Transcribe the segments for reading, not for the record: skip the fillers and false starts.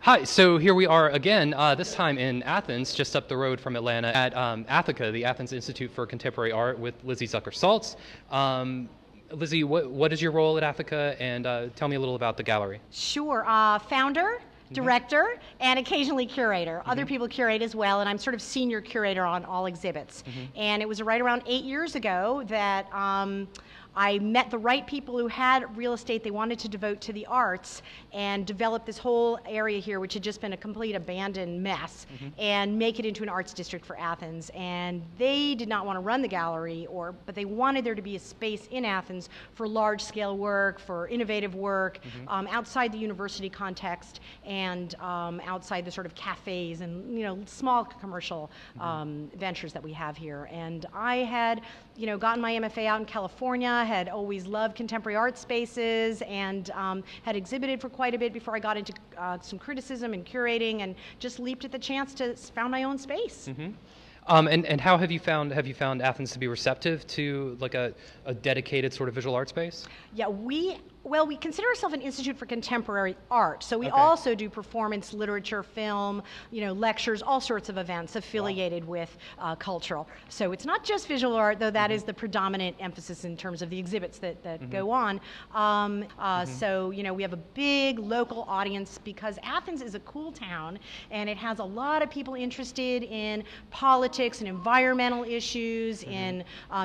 Hi, so here we are again, this time in Athens, just up the road from Atlanta, at ATHICA, the Athens Institute for Contemporary Art, with Lizzie Zucker Saltz. Lizzie, what is your role at ATHICA, and tell me a little about the gallery. Sure. Founder, director, and occasionally curator. Other people curate as well, and I'm sort of senior curator on all exhibits. And it was right around 8 years ago that I met the right people who had real estate they wanted to devote to the arts and develop this whole area here, which had just been a complete abandoned mess, and make it into an arts district for Athens. And they did not want to run the gallery, but they wanted there to be a space in Athens for large-scale work, for innovative work, outside the university context and outside the sort of cafes and small commercial ventures that we have here. And I had gotten my MFA out in California, had always loved contemporary art spaces, and had exhibited for quite a bit before I got into some criticism and curating, and just leaped at the chance to found my own space. And how have you found Athens to be receptive to like a dedicated sort of visual art space? Yeah, we consider ourselves an institute for contemporary art, so we also do performance, literature, film, lectures, all sorts of events affiliated with cultural. So it's not just visual art, though that is the predominant emphasis in terms of the exhibits that go on. So we have a big local audience because Athens is a cool town, and it has a lot of people interested in politics and environmental issues, in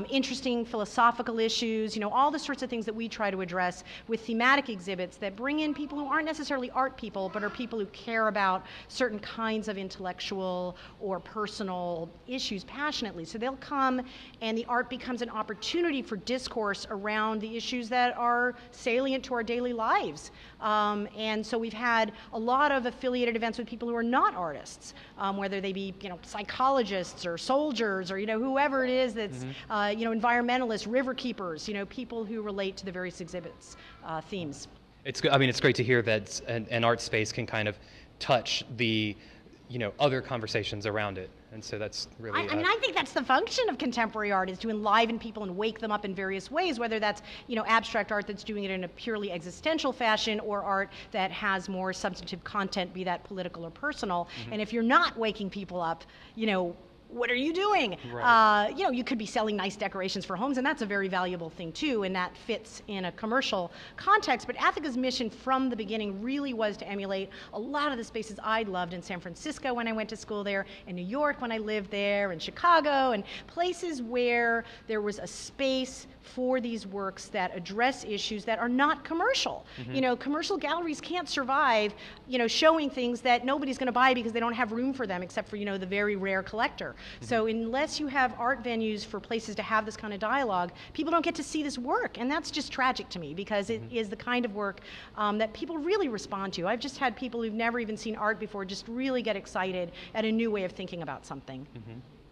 interesting philosophical issues, all the sorts of things that we try to address with thematic exhibits that bring in people who aren't necessarily art people, but are people who care about certain kinds of intellectual or personal issues passionately. So they'll come, and the art becomes an opportunity for discourse around the issues that are salient to our daily lives. And so we've had a lot of affiliated events with people who are not artists, whether they be psychologists or soldiers or whoever it is that's environmentalists, river keepers, people who relate to the various exhibits themes. It's great to hear that an art space can kind of touch the other conversations around it, and so that's really. I think that's the function of contemporary art, is to enliven people and wake them up in various ways, whether that's abstract art that's doing it in a purely existential fashion, or art that has more substantive content, be that political or personal. And if you're not waking people up, what are you doing? Right. You could be selling nice decorations for homes, and that's a very valuable thing too, and that fits in a commercial context. But ATHICA's mission from the beginning really was to emulate a lot of the spaces I loved in San Francisco when I went to school there, in New York when I lived there, in Chicago, and places where there was a space for these works that address issues that are not commercial. Commercial galleries can't survive, showing things that nobody's going to buy because they don't have room for them, except for the very rare collector. So unless you have art venues for places to have this kind of dialogue, people don't get to see this work, and that's just tragic to me, because it is the kind of work that people really respond to. I've just had people who've never even seen art before just really get excited at a new way of thinking about something.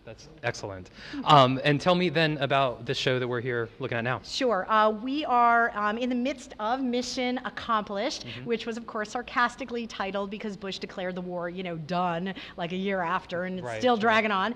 That's excellent. And tell me then about the show that we're here looking at now. Sure. We are in the midst of Mission Accomplished, which was, of course, sarcastically titled because Bush declared the war, done, like a year after, and it's still dragging on.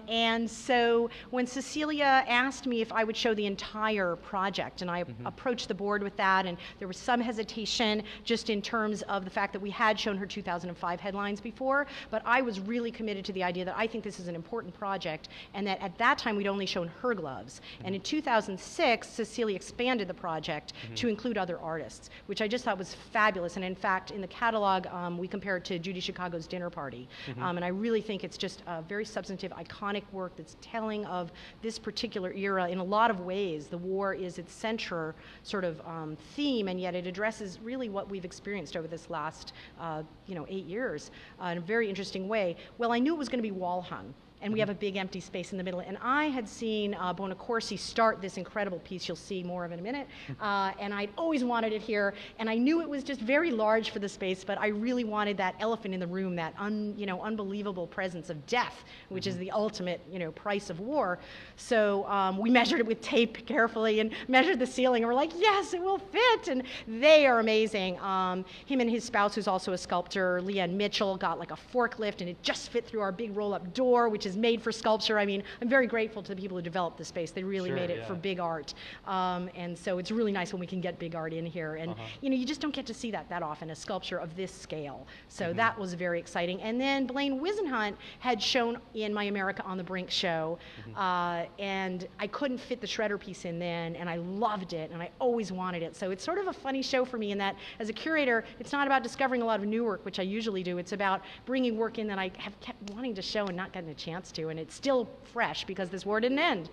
And so when Cecilia asked me if I would show the entire project, and I approached the board with that, and there was some hesitation just in terms of the fact that we had shown her 2005 headlines before, but I was really committed to the idea that I think this is an important project, and that at that time we'd only shown her gloves. And in 2006, Cecilia expanded the project to include other artists, which I just thought was fabulous. And in fact, in the catalog, we compare it to Judy Chicago's Dinner Party. And I really think it's just a very substantive, iconic work that's telling of this particular era in a lot of ways. The war is its central sort of theme, and yet it addresses really what we've experienced over this last 8 years in a very interesting way. Well, I knew it was going to be wall hung, and we have a big empty space in the middle. And I had seen Bonacorsi start this incredible piece, you'll see more of in a minute, and I'd always wanted it here, and I knew it was just very large for the space, but I really wanted that elephant in the room, that unbelievable presence of death, which is the ultimate price of war. So we measured it with tape carefully and measured the ceiling, and we're like, yes, it will fit, and they are amazing. Him and his spouse, who's also a sculptor, Leanne Mitchell, got like a forklift, and it just fit through our big roll-up door, which is is made for sculpture. I mean, I'm very grateful to the people who developed the space. They really Sure, made it yeah. for big art. And so it's really nice when we can get big art in here. And, you know, you just don't get to see that often, a sculpture of this scale. So that was very exciting. And then Blaine Wisenhunt had shown in my America on the Brink show, and I couldn't fit the shredder piece in then, and I loved it, and I always wanted it. So it's sort of a funny show for me in that, as a curator, it's not about discovering a lot of new work, which I usually do. It's about bringing work in that I have kept wanting to show and not getting a chance to, and it's still fresh because this war didn't end.